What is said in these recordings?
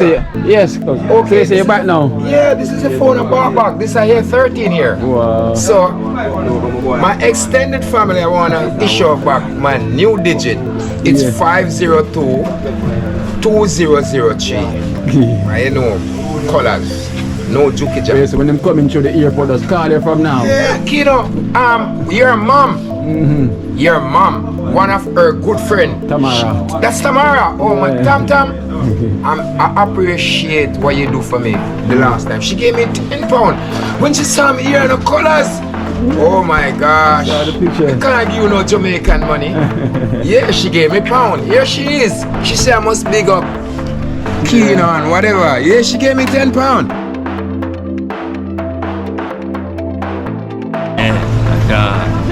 Yes, okay. So you're back now? Yeah, this is a phone and bar back. This I here 13 here. Wow. So my extended family, I wanna issue back my new digit. It's 502-2003. I know colors. No juki jam. So when them coming through the airport, just call you from now. Yeah, Kino, your mom. Your mom, one of her good friend. Tamara. That's Tamara. Oh my Tam. I appreciate what you do for me the last time. She gave me £10. When she saw me here in the colors, oh my gosh. The picture. I can't give you no Jamaican money. Yeah, she gave me £1. Here she is. She said I must big up Kino and whatever. Yeah, she gave me £10.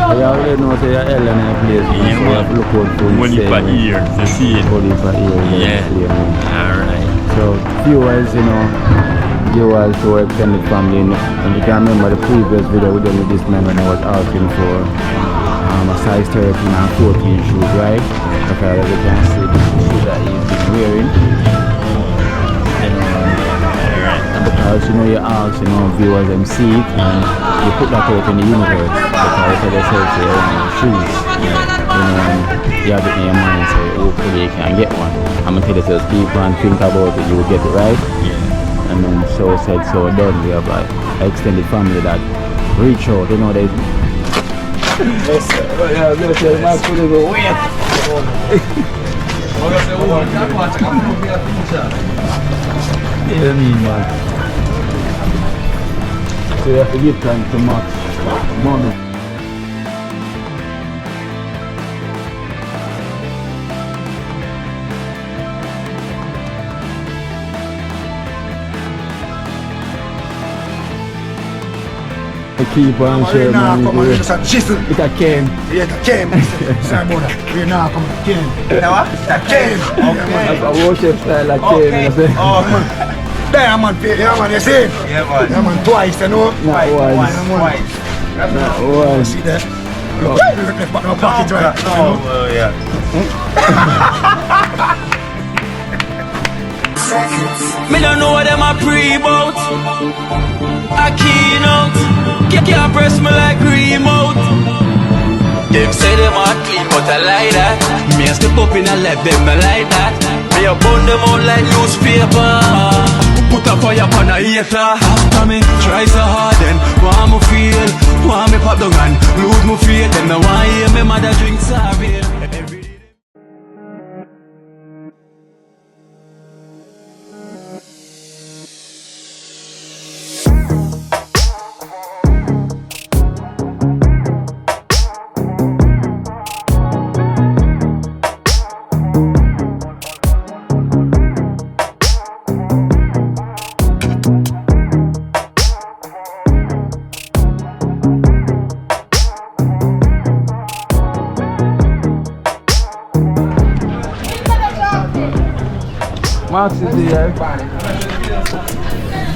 I already know that you're Ellen in a place. Yeah, so man. look out for Money per ear, you see it. Money per ear. Yeah. Alright. So viewers, viewers to extended family, and you can remember the previous video we done with this man when I was asking for a size 13 and 14 shoes, right? Okay, as you can see the shoes that he's been wearing. And because you ask, viewers them see it and you put that out in the universe because they say you want shoes. You have it in your mind, so hopefully you can get one. I'm gonna tell you those people and think about it, you will get it right. Yeah. And then so said, so done. We have like extended family that reach out, they. Yes, sir. Yeah, I'm gonna tell you, my food is wait. Yeah, man. So you have to give thanks to Max. Mommy. I keep on sharing my video. It's a Ken. Yeah, the Ken. Sorry about that. We're not coming to Ken. You know what? The Ken. That's a worship style like Ken. Oh, man. There, man. Yeah, man. You see? Yeah, man. Yeah, man. Twice, you know? Not once. Twice. Not once. See that? Look back in my pocket, right? Oh, yeah. Me don't know what them a pre-bout. A keynote. Can't press me like remote. Them say them a clean but I like that. Me a step up in a left them I like that. Me a burn them out like newspaper. Put a fire upon a hater. After me try so hard then want me feel. Want me pop down and lose me faith. Them no want hear me mother drink sorry. Max is here.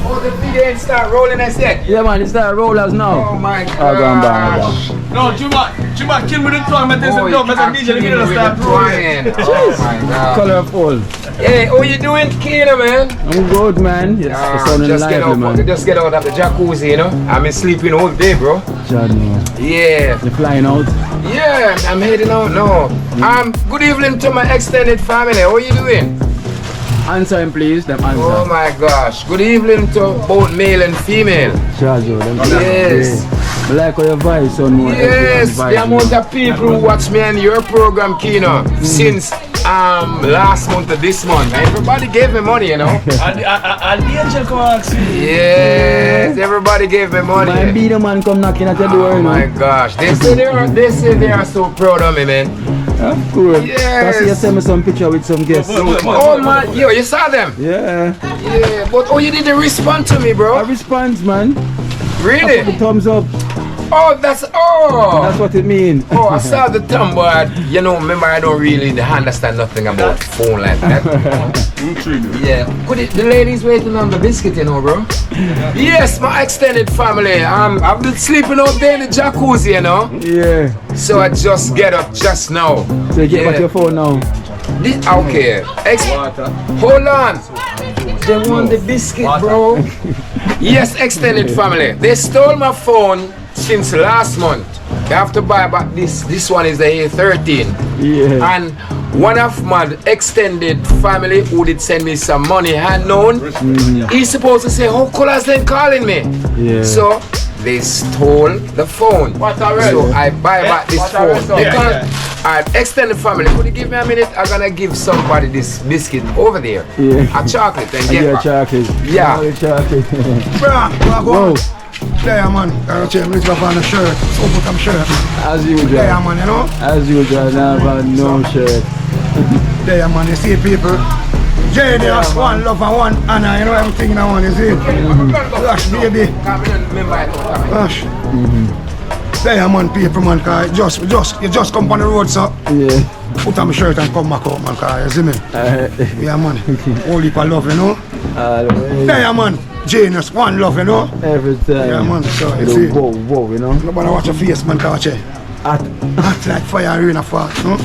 Oh, the video ain't start rolling as yet. Yeah, man, it's that rollers now. Oh my gosh. Oh, go on, back. No, Juma kill me the time. I tell you, I DJ the video start rolling. Oh my God. Colorful. Hey, how you doing, Kino, man? I'm good, man. It's sounding lively, man. Just get out of the jacuzzi, I've been sleeping all day, bro. Johnny. Yeah. You're flying out? Yeah, I'm heading out now. Good evening to my extended family. How are you doing? Answer him, please. Them answer. Oh my gosh. Good evening to both male and female. Chazo, Yes. I like how your voice on more. Yes, the amount of people who watch me on your program, Kino, since last month to this month. Everybody gave me money, And the angel come ask me. Yes, everybody gave me money. My be the man come knocking at your door. Oh my gosh. They say they are so proud of me, man. Of course. Yes. I see you send me some picture with some guests. Oh man, yo, you saw them? Yeah. Yeah, but you didn't respond to me, bro. I respond, man. Really? I put the thumbs up. Oh, that's what it means. Oh, I saw the thumb, but remember I don't really understand nothing about phone like that. Yeah. The ladies waiting on the biscuit, bro. Yes, my extended family. I've been sleeping all day in the jacuzzi, Yeah. So I just get up just now. So you get back your phone now. Okay. Hold on. They want the biscuit, bro. Yes, extended family. They stole my phone since last month. They have to buy back this. This one is the A13. Yeah. And one of my extended family who did send me some money, unknown, he's supposed to say, how colors then calling me? Yeah. So they stole the phone. So I buy back this phone. Because our extended family, could you give me a minute? I'm gonna give somebody this biscuit over there. Yeah. A chocolate and get back. Chocolate. Yeah. Chocolate. Bro, there, man. I'll change me up on the shirt. So put some shirt. As usual. There, man, you know? As usual, never no shirt. There, man, you see people. Genius, one love and one honor, you know everything in one, you see? Gosh, baby. Gosh. There, man, people, man, cause you just come on the road, so. Yeah. Put on my shirt and come back out, man, cause you see me? Yeah, man. Whole heap of love, you know? There, man. Genius, one love, you know? Every time. Yeah, man, so you see? Whoa, you know? Nobody watch your face, man, cause you hot like fire in a fire, you know?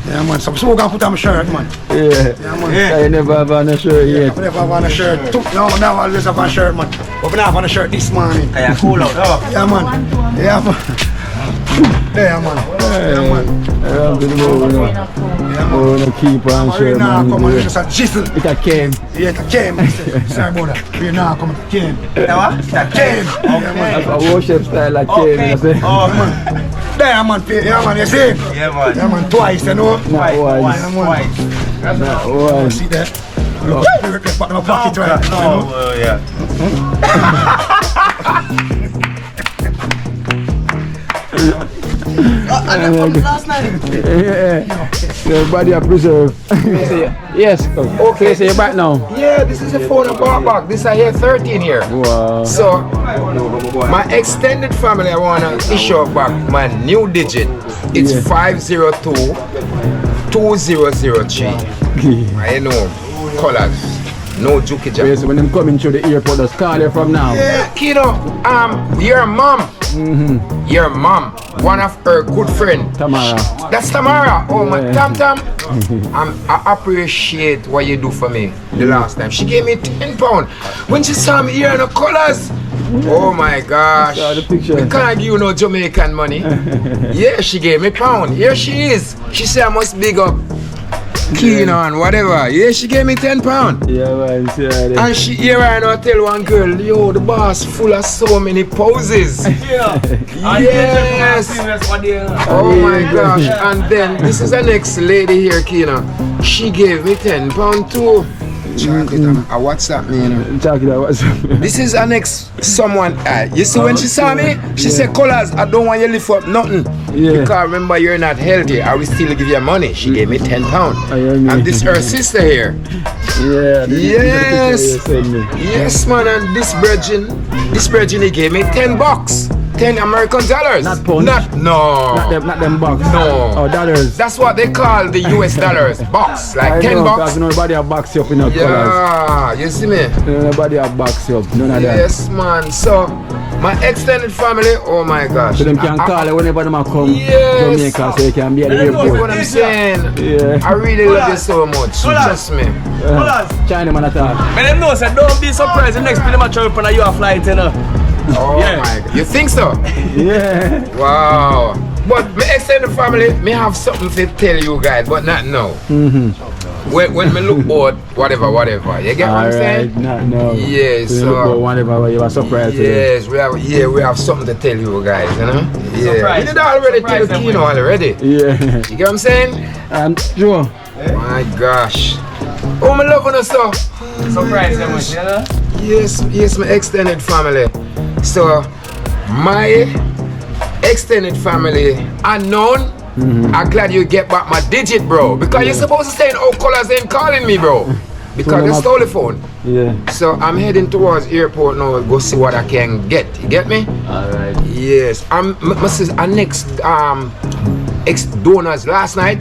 Yeah, man, so we're gonna put on my shirt, man. Yeah, man. I never have on a shirt yet. I never have on a shirt. No, now I always have on a shirt, man. But we have on a shirt this morning. Yeah, cool out. Yeah, man. Yeah, man. Yeah, man. Yeah, man. I'm gonna keep on shirt, Now man. come on, it's a jizzle. It a came. Yeah, it came. Sorry about that. We now come, it came. That came. Yeah, man. A worship style like came, you say? Oh, man. There, man. Yeah, man, you see? Yeah, man. Yeah, man, twice, you know? Not once. Yeah, man. Not once. See that? Look, look at my pocket right now. Oh, yeah. Last night. Yeah. Your body are preserved. Yes. Okay, so you're back now. Yeah, this is a phone I bought back. This I here 13 here. Wow. So my extended family, I wanna issue back my new digit. It's 502-2003. I know colors, no juki jack. Yes, when them coming through the airport, just call you from now. Yeah, Kino, your mom. Your mom, one of her good friend. Tamara. That's Tamara. Oh my, Yeah. Tam. I appreciate what you do for me the last time. She gave me £10 when she saw me here in the colors. Oh my gosh. Saw the picture. We can't give you no Jamaican money. Yeah, she gave me £1. Here she is. She said I must big up Kino and whatever. Yeah, she gave me £10. Yeah, man. See how they- And she here I now tell one girl, yo, the boss full of so many poses. Yes. Oh my gosh. And then this is the next lady here, Kino. She gave me £10 too. What's that mean? Talk about what's up. This is an ex someone. You see when she saw me, she said, "Colors, I don't want you to lift up nothing. Yeah. Because remember you're not healthy. I will still give you money." She gave me £10. yeah, And this her sister here. Yeah. Yes. You send me. Yes, man. And this virgin, he gave me $10. 10 American dollars. Not pounds. No. Not them bucks. No. Oh, dollars. That's what they call the US dollars. Box. Like $10. Because nobody have box you up in the colors. Yeah. You see me? Nobody have box you up. None of that. Yes, man. So, my extended family, oh my gosh. So them can call you whenever them come Yes. Jamaica so you can be at the You know what airport. I'm saying? Yeah. I really love you so much. Trust me. China man attack. But them know, say, don't be surprised. The next film I travel on you a flight, you know. Oh Yeah. my God. You think so? Yeah. Wow. But my extended family, me have something to tell you guys, but not now. When me look out, whatever. You get what I'm saying? Alright, not no. Yes, So, so- whatever you are surprised today. Yes, we have something to tell you guys, you know? Yeah. Surprise. We did already tell Surprise them Kino already. Yeah. You get what I'm saying? And Joe. My gosh. Oh, my loving us so. Surprise them, you know. Yes, my extended family. So, my extended family unknown. I'm glad you get back my digit, bro. Because you're supposed to say, oh, colors ain't calling me, bro. Because they stole the phone. Yeah. So I'm heading towards airport now. Go see what I can get. You get me? Alright. Yes. My next ex donors last night.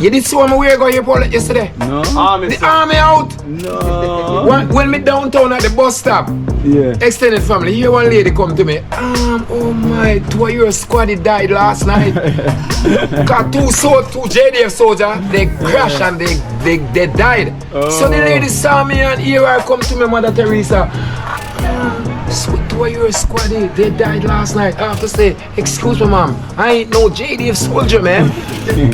You did see when we were going airport yesterday? No? The army out. No. When me downtown at the bus stop, Yeah. extended family, here one lady come to me. Oh my, 2 of your squad died last night. Got two JDF soldiers, they crashed and they died. So the lady saw me and here I come to me, Mother Teresa. So 2 of your squad, they died last night. I have to say, excuse me, ma'am, I ain't no JDF soldier, man.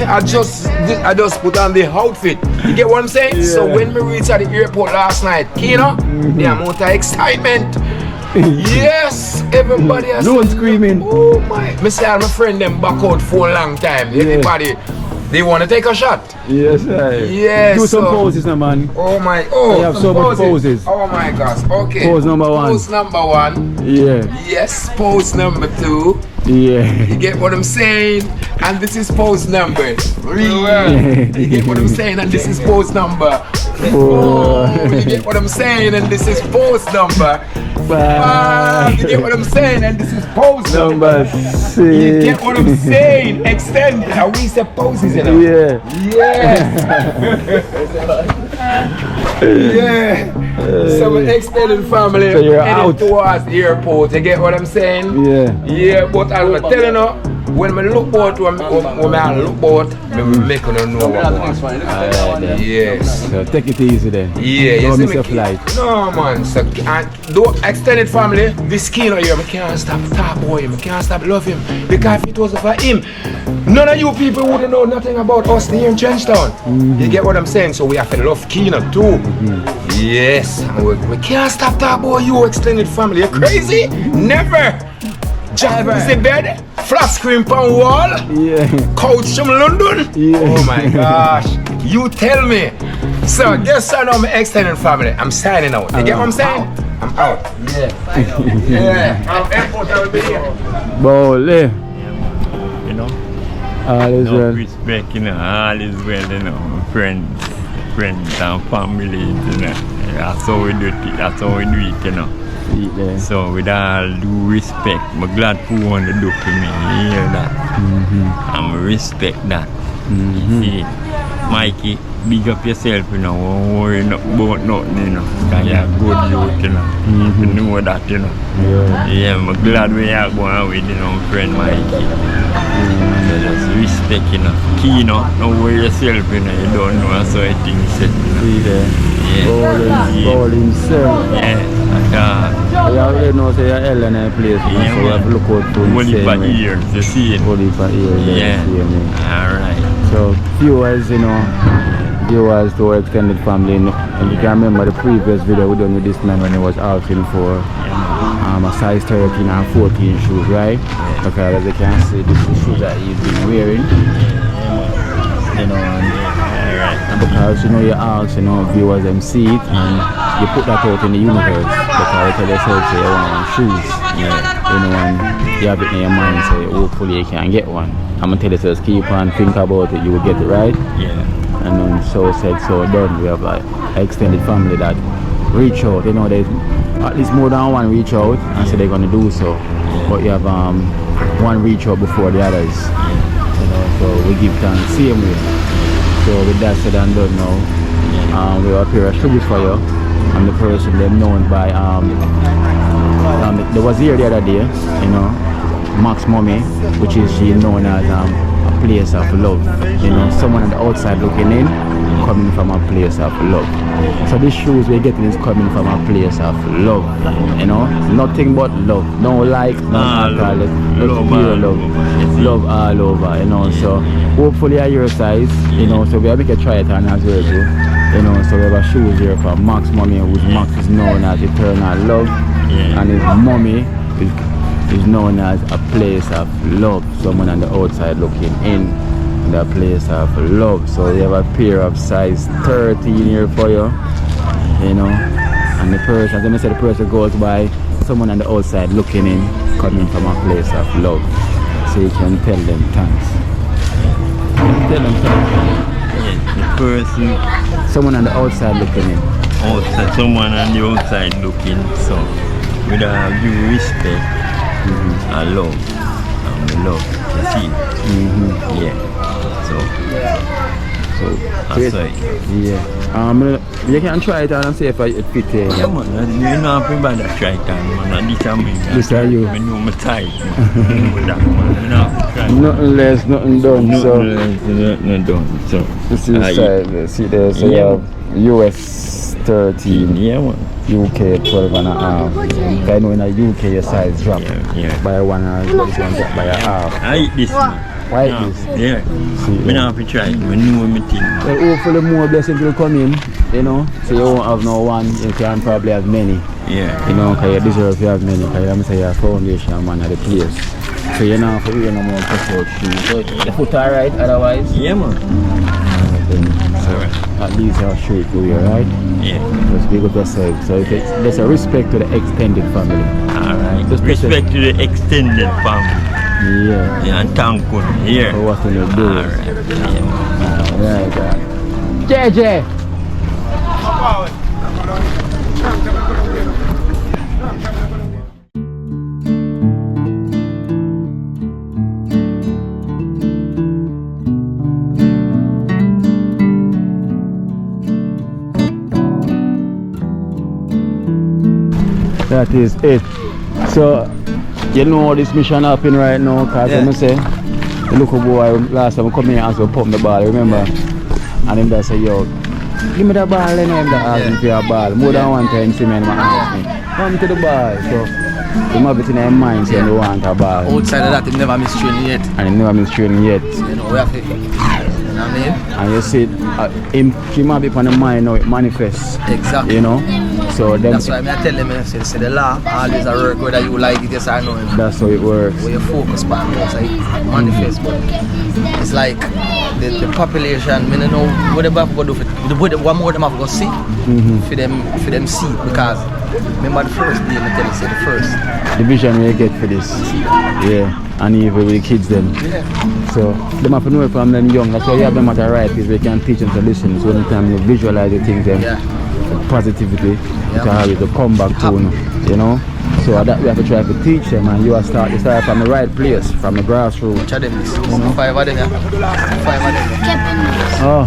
I just put on the outfit. You get what I'm saying? Yeah. So when we reached at the airport last night, Kino, the amount of excitement. Yes, everybody has No one screaming. Oh my, me say my friend them back out for a long time. Everybody, they want to take a shot. Yes, sir. Yes. Do some so- poses now, man. Oh my, You have so much poses. Oh my gosh, okay. Pose number 1. Pose number 1. Yeah. Yes, pose number 2. Yeah. You get what I'm saying? And this is pose number 3. You get what I'm saying? And this is pose number 4. You get what I'm saying? And this is pose number 5. You get what I'm saying? And this is pose Number You 6. get what I'm saying? Extend. And we say poses, you know? Yeah. Yeah. So we extended family So you're heading out. towards the airport. You get what I'm saying? Yeah. Yeah, but I'm telling you, when I look out, when I look out, I make you know what I want. Yes. So take it easy then. Yeah, you Don't see miss me a flight. No man, so and though extended family, this Kino here, I can't stop talk about him, I can't stop love him. Because if it wasn't for him, none of you people wouldn't know nothing about us here in Trenchtown. You get what I'm saying? So we have to love Kino too. Yes, and we can't stop talking about you extended family. You crazy? Never! Jacuzzi bed, flat screen pan wall, Yeah. couch from London. Yeah. Oh my gosh, you tell me. So guess I know my extended family. I'm signing out. You get what I'm saying? I'm out. Yeah. Yeah. I'm airport, I will be here. Bowley. You know, All is no well. respect, you know, all is well, you know, friends and family, you know. That's how we do it, that's how we do it, you know. Eat there. So with all due respect, I'm glad who want to do for me, you hear that? And I respect that. You see, Mikey, big up yourself, you know, don't worry about nothing, you know, because you're good youth, you know. You know that, you know. Yeah, I'm glad we are going with, you know, friend Mikey. Just respect, you know. Kino, don't worry yourself, you know, you don't know so I think set, you know. See there. Yeah. Bowling himself. Yeah, You already know say you're hell in a place, man, Yeah, so you have to look out for only the for same way. ears, you see it. Only for ears, Yeah, see me. alright. So viewers, you know, viewers to our extended family, you know, and you can remember the previous video we done with this man when he was asking for a size 13 and 14 shoes, right? Because as you can see, this is the shoes that he's been wearing. You know, and because you know you ask, you know, viewers them see it and you put that out in the universe because you tell yourself say you want shoes. You know, and you have it in your mind, say hopefully you can get one. I'm gonna tell you, just keep on think about it, you will get it, right? Yeah. And then so said, so done. We have an extended family that reach out. You know, there's at least more than one reach out and say they're gonna do so. But you have one reach out before the others. You know, so we give thanks same way. So with that said and done now, we have a pair of shoes for you. I'm the person them known by there was here the other day, you know, Max Mommy, which is she known as a place of love. You know, someone on the outside looking in, coming from a place of love. So these shoes we're getting is coming from a place of love. You know, nothing but love. No like, no alcoholic, just pure love. Love all over, you know. So hopefully at your size, you know, so we have to try it on as well too. You know, so we have a shoes here from Max Mommy, which Max is known as eternal love. And his mommy is known as a place of love. Someone on the outside looking in the place of love. So we have a pair of size 13 here for you. You know, and the person, as I said, the person goes by someone on the outside looking in, coming from a place of love. So you can tell them thanks. Tell them thanks. Yeah, the person Someone on the outside looking in. outside, someone on the outside looking, so with a due respect and love, you see, yeah, so So That's right. yeah. You can try it out and see if it fit in. Yeah, man. You know, everybody try it out, man. This is me. This are you. I know my type. You know, try. Nothing less, nothing done. Nothing done. So this is side. See there, so you have US 13. Yeah, man. UK 12 and a half. I know in a UK your size drop by 1 and this one drop by a half. I eat this, man. Why this? Yeah. I have to try it. I know my thing. Well, hopefully more blessings will come in, you know. So you won't have no one, you can probably have many. Yeah. You know, because you deserve to have many. Because you say you're a foundation man of the place. So you know, for you no more push out shoes. So the foot alright otherwise? Yeah, man. So at least you're straight for you, right? Yeah. Just big up yourself. So there's a respect to the extended family. Alright. Just Respect to the extended family. Yeah. Yeah, and thank you. Yeah. For what you do. Alright. Yeah. JJ! That is it. So you know this mission happening right now, because I say the local boy last time I come here and we pump the ball, remember? And him just say, yo, give me the ball, and him that ask me for your ball. More than one time see me and ask me, come to the ball. So him have it in his mind saying he want a ball. Outside of that, he never missed training yet. And he never missed training yet. You know, we have to, you know what I mean? And you see, him have it on the mind now, it manifests. Exactly. You know? So them, that's why I tell them, I say the law always a work, whether you like it, yes or no. That's how it works. Where you focus on it, so it manifests. But it's like the population, I don't know what they have to do for one more them have to go see for them see it, because remember the first day I tell you, say the first. The vision we get for this. Yeah. And even with the kids them. Yeah. So them have to know it from them young. That's why you have them at the right place we can teach them to listen. So anytime you visualize the things them. Positivity to have it to come back to, you know. So that we have to try to teach them, and you have to start from the right place, from the grassroots. Which of them is? 5 of them, yeah? 5 of them. Oh.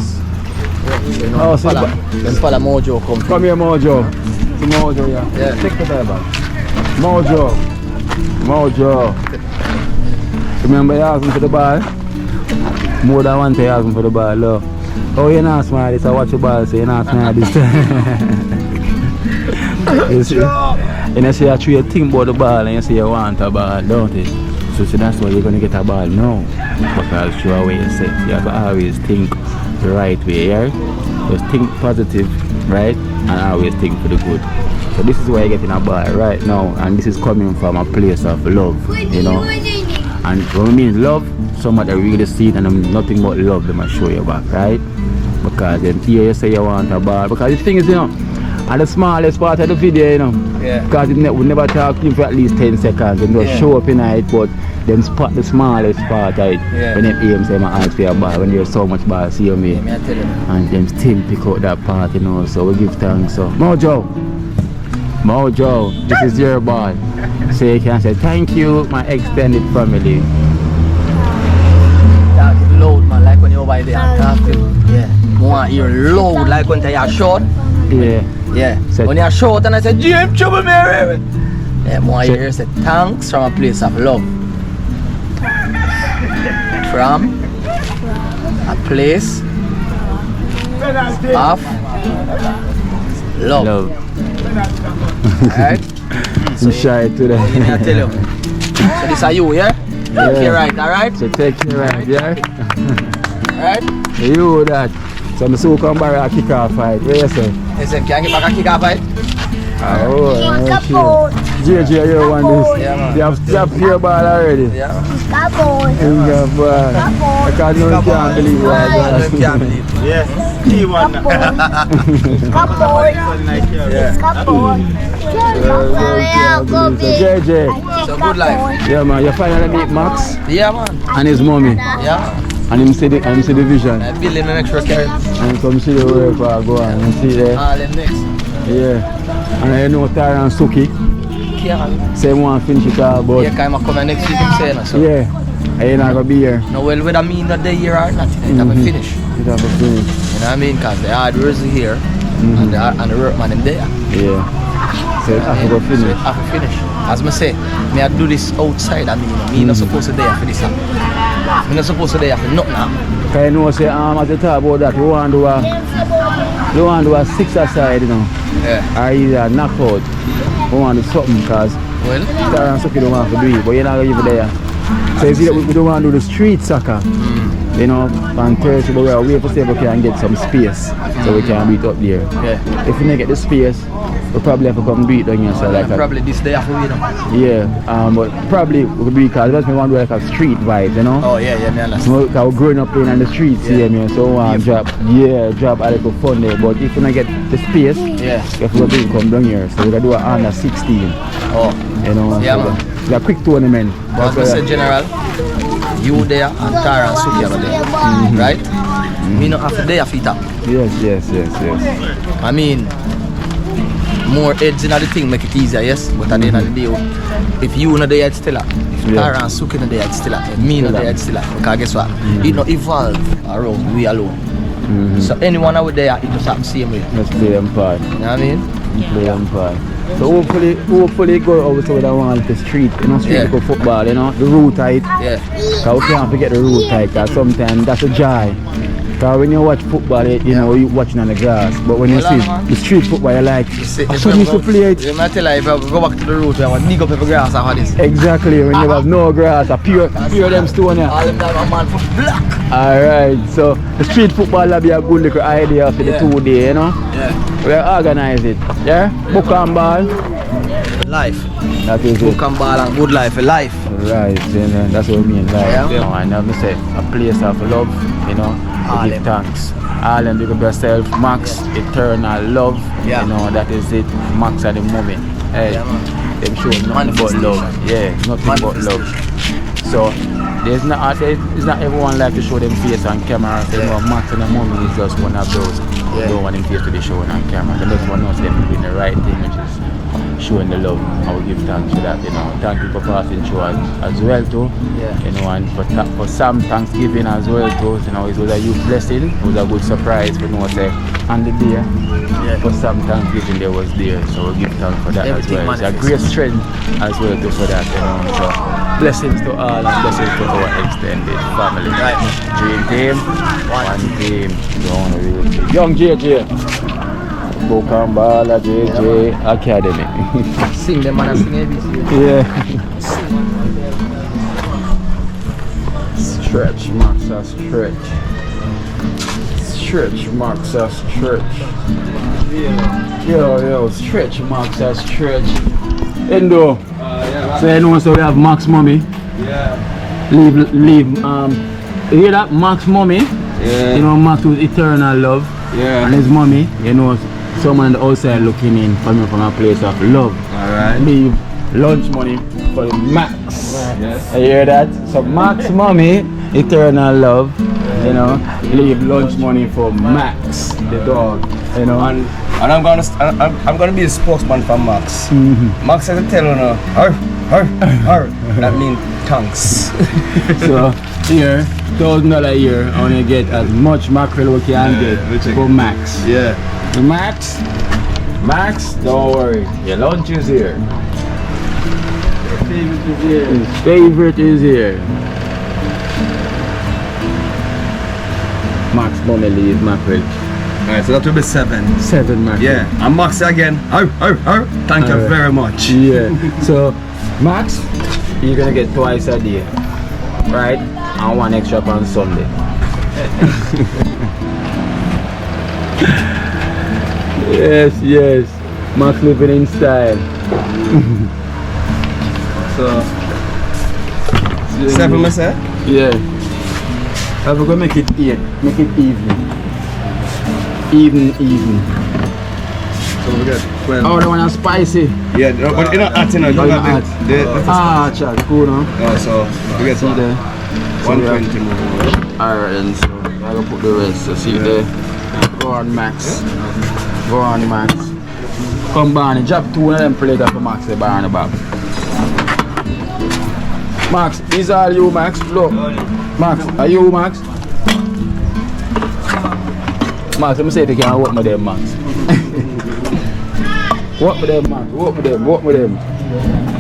Oh, so them follow Mojo come. Come here, Mojo. To Mojo, yeah. Take the ball back. Mojo. Remember you asked him for the ball? More than one time you asked him for the ball, look. Oh, you're not smart, it's a watch the ball, so you're not smart this time. You see, and you say you think about the ball and you say you want a ball, don't it? So that's why you're going to get a ball now. Because through a way you say, you have to always think the right way, right? Just think positive, right? And always think for the good. So this is why you're getting a ball right now, and this is coming from a place of love, you know. And when we mean love, somebody really see it and I'm nothing but love them show you back, right? Because then here you say you want a ball. Because the thing is, you know, at the smallest part of the video, you know, because we never talk to him for at least 10 seconds and just show up in it, but them spot the smallest part of it. When them aim say my ask for your ball, when there's so much ball, see me. And them still pick out that part, you know, so we give thanks. So Mojo, this is your ball. So you can say thank you, my extended family. Talk it loud, man, like when you're over there and talk to him. Yeah. More hear loud, like when you're short. Yeah. So when you're short and I say, James, trouble me. Yeah, more hear say thanks from a place of love. From a place of love. Alright? I'm shy today. I tell you. So this are you, yeah? Take care right, alright? So take care right, yeah? Alright? You that. So I'm so come back a kick off fight. What you say? You say, can you get back a kick off fight? Oh, okay. JJ, you want this? Yeah, man. You have your ball already? Yeah. I can't believe what I can't believe. Yes, he won. JJ. So good life. Yeah, man. You finally meet Max? Yeah, man. And his mommy? Yeah. And him see the vision? I build him an extra carrot. And come see the work where I go on and see there? All them next. Yeah. And I know Tara and Suki. Yeah. Same one finish it all, but... Yeah, I'm coming next week, I'm saying so. Yeah. I ain't not gonna be here. No, well, whether me not there here or not, it have a finish. it have a finish. You know what I mean? Because the hard work is here and the workman them there. Yeah. So it have to go So finish. it have to finish. As I say, me I do this outside and me not supposed to there for this happen. Me not supposed to there for nothing happen. Cause you know say as you talk about that, you want to do a 6-a-side, you know. Yeah. Or either knockout. You want to do something cause Well, Tara and Suki don't want to do it, but you're not gonna give it there. So you see that we don't want to do the street soccer. You know, on Thursday, but we are waiting for see if we can get some space so we can beat up there. yeah. If we don't get the space, we probably have to come do it down here. So like Probably this day after we know. yeah, but probably we could do it because we want to do like a street vibe, you know. Oh yeah, me understand. Because we're growing up playing on the streets, yeah, man. So we want to drop a little fun there. But if we don't get the space, Yeah. if we do come down here, so we can do an under 16. Oh. You know, Yeah, so man. it's a quick tournament. But That's as I why- said, General, you there and Tara and Suki over there. Right? Me not have to there for it up. Yes. I mean, more heads in the thing make it easier, yes. But at the end of the day, if you know the head still up, if Yeah. Tara and Suki know the head still up, me know the head still up. Because guess what? It not evolve around we alone. So anyone out there, it just happen same way. Let's play them part. You know what I mean? Play them part. So hopefully go over to the one the street, you know, street Yeah. go football, you know, the route height. Yeah. Cause we can't forget the route height, cause sometimes that's a joy. Cause when you watch football, you know, you watching on the grass. But when you Well, see man. the street football, you like, See, I if should we used to go- play it. You might tell her if I go back to the road, I want to dig up every grass after this. Exactly, when you have no grass, a pure them stone here. All them that a man for black. Alright, so the street football will be a good little idea for the Yeah. 2 day, you know. Yeah. We'll organize it. Yeah? Book and ball. Life. That is it. Book and ball and good life for life. Right, you know, that's what I mean. Like, Yeah. you know, and I say a place of love, you know, All to give them. thanks. All them big up yourself, Max, eternal love, Yeah. you know, that is it. Max at the moment. Hey, Yeah, man. them show nothing but love. Yeah, nothing but love. So it's not everyone like to show them face on camera. So, you know, Max and the moment is just one of those. Yeah. Don't want them face to be shown on camera. They just want us them doing the right thing, which is showing the love. I will give thanks for that, you know. Thank you for passing through as well too. Yeah. You know, and for some Thanksgiving as well too. You know, it was a huge blessing. It was a good surprise for no say on the day. Yeah. For some Thanksgiving there was there. So we'll give thanks for that Everything as well. It's a manifests. great strength as well too for that, you know. So blessings to all and blessings to our extended family. Right. Dream team, one team. Don't really Young JJ. Bokambala JJ Academy. Sing them and sing ABC. Yeah. Stretch marks a stretch. Stretch marks a stretch. Yo, stretch marks a stretch. Endo. So you know, so we have Max Mommy. Yeah. Leave you hear that? Max Mommy? Yeah. You know, Max with eternal love. Yeah. And his mommy, you know, someone on the outside looking in coming from a place of love. Alright. Leave lunch money for Max. Yes. You hear that? So Max mommy, eternal love. You know, leave lunch money for Max, the dog. You know. And I'm gonna be a spokesman for Max. Max has to tell you now, that means thanks. So here, $1,000 a year, I want to get as much mackerel we can get for Max. Yeah. Max, don't worry, your lunch is here. His favorite is here. Max gonna leave mackerel. Alright, so that will be 7. 7 mackerel. Yeah. And Max again. Thank you Alright. very much. Yeah. So Max, you're gonna get twice a day, right? And 1 extra on Sunday. Yes. Max living in style. So 7 me say? Yeah. I'm gonna make it 8. Make it even. Even. So we get 12. Oh, the one is spicy. Yeah, no, but you're not acting now. Oh, you're not hot. Ah, Chad, cool, no? So we get See there. 120 more. Alright, and so I'm gonna put the rest. So see there. Go on, Max. Come Barney, drop 2 of them plates for Max, the bar on the back. Max, these are you, Max. Look. Max, are you, Max? Max, let me say if you can walk with them, Max. Walk with them, Max. Walk with them. Walk with them.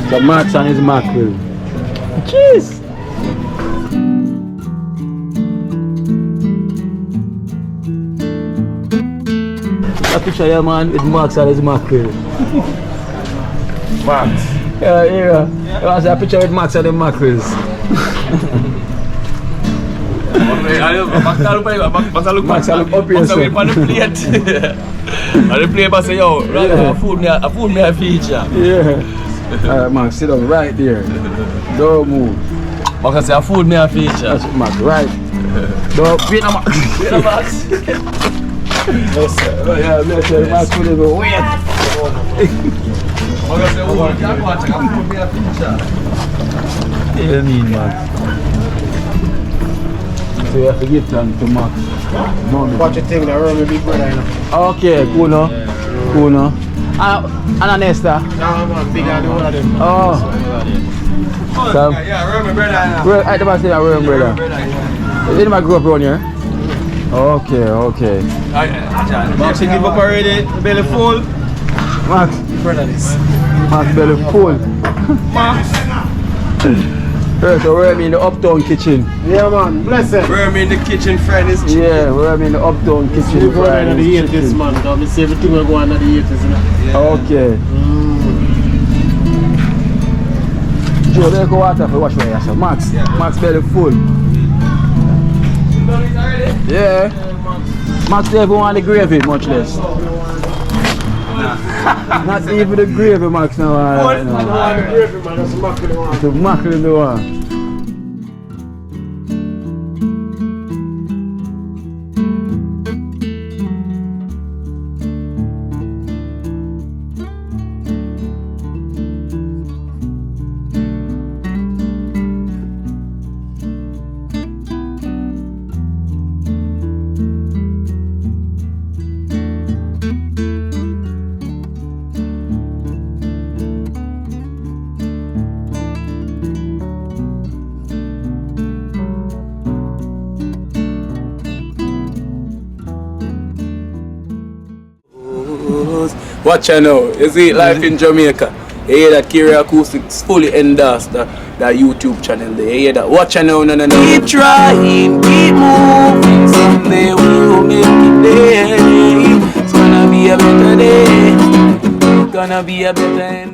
So Max and his mackerel. Jeez. A picture here, man, with Max and his mackerel. Max. Yeah. You want to see a picture with Max and the mackerels? Max look Max look up here, Max away on the plate. And the plate say, yo, rather Yeah. a food me a feature. Yeah. Alright, Max, sit down right there. Don't move. Max say a food me a feature. That's Max, right? Don't wait a Max. Wait a Max. Yeah, Max will go wait. Max say, oh, you can't watch a food me a feature. You mean, Max? So you have to give thanks to Max. Watch your thing, that remember big brother, you know. Okay, cool no? Cool no? And Nesta? Nah, man, big and the one of them. Oh. So, Yeah, remember brother. I never say I remember brother. Did you grow up around here? Okay. Max, you give up already? Belly full? Max. Brother this. Max belly full. Max. Right, so we're in the uptown kitchen. Yeah, man, bless it. We're in the kitchen, friend. Is Yeah, we're in the uptown kitchen. We're going on the 80s, man. Because we see everything we're going on the 80s, you know. Okay. Joe, let's go water for wash my ass. Max, Max belly full. Yeah. Max never want the gravy, much less. Not even the gravy, Max. No, I don't want the gravy, man. That's the mackerel one. the mackerel in the one. Watch out now, you see life in Jamaica. You hear that Kira Acoustics fully endorsed that YouTube channel there. You hear that? Watch out now, no. Keep trying, keep moving. Someday we will make it there. It's gonna be a better day. Gonna be a better end.